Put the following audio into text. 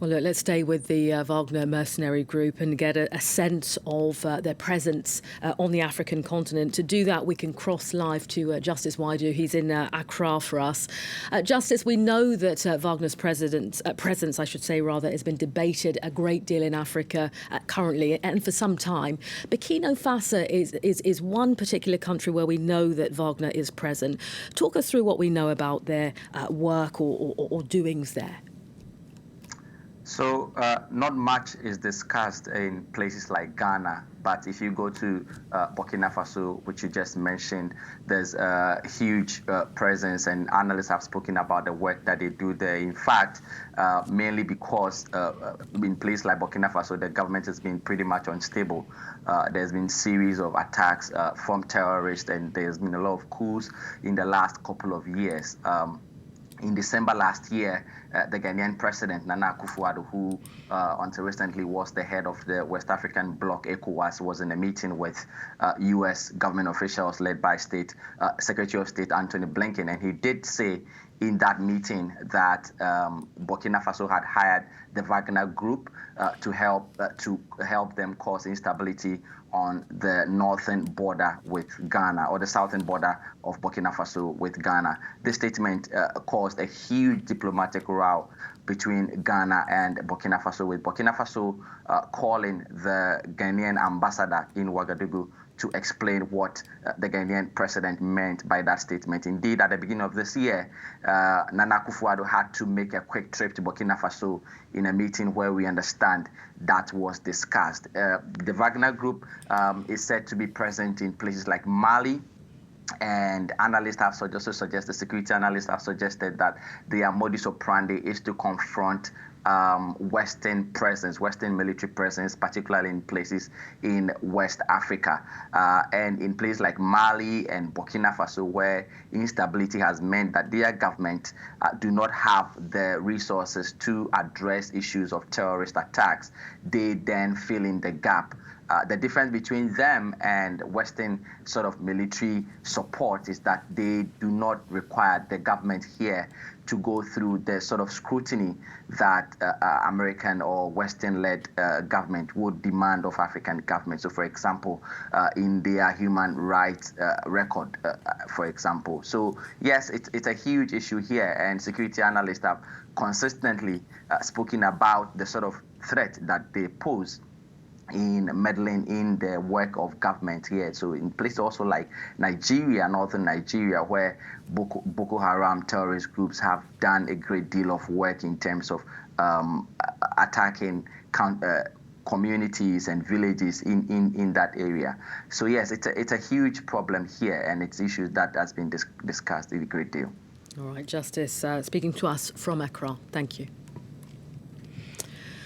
Well, look, let's stay with the Wagner mercenary group and get a sense of their presence on the African continent. To do that, we can cross live to Justice Wagner. He's in Accra for us. Justice, we know that Wagner's presence, has been debated a great deal in Africa currently and for some time. Burkina Faso is one particular country where we know that Wagner is present. Talk us through what we know about their work or doings there. So not much is discussed in places like Ghana, but if you go to Burkina Faso, which you just mentioned, there's a huge presence, and analysts have spoken about the work that they do there. In fact, mainly because in places like Burkina Faso, the government has been pretty much unstable. There's been series of attacks from terrorists, and there's been a lot of coups in the last couple of years. In December last year, the Ghanaian president, Nana Akufo-Addo, who until recently was the head of the West African bloc, ECOWAS, was in a meeting with U.S. government officials led by Secretary of State Antony Blinken. And he did say in that meeting that Burkina Faso had hired the Wagner group to help them cause instability on the northern border with Ghana, or the southern border of Burkina Faso with Ghana. This statement caused a huge diplomatic row between Ghana and Burkina Faso, with Burkina Faso calling the Ghanaian ambassador in Ouagadougou to explain what the Ghanaian president meant by that statement. Indeed, at the beginning of this year, Nana Akufo-Addo had to make a quick trip to Burkina Faso in a meeting where we understand that was discussed. The Wagner group is said to be present in places like Mali, and analysts have the security analysts have suggested that their modus operandi is to confront Western military presence, particularly in places in West Africa, and in places like Mali and Burkina Faso, where instability has meant that their government do not have the resources to address issues of terrorist attacks. They then fill in the gap. The difference between them and Western sort of military support is that they do not require the government here to go through the sort of scrutiny that American or Western-led government would demand of African government. So, for example, in their human rights record, for example. So, yes, it's a huge issue here, and security analysts have consistently spoken about the sort of threat that they pose in meddling in the work of government here. So in places also like Nigeria, northern Nigeria, where Boko Haram terrorist groups have done a great deal of work in terms of attacking communities and villages in that area. So yes, it's a huge problem here, and it's issues that has been discussed a great deal. All right, Justice, speaking to us from Accra. Thank you.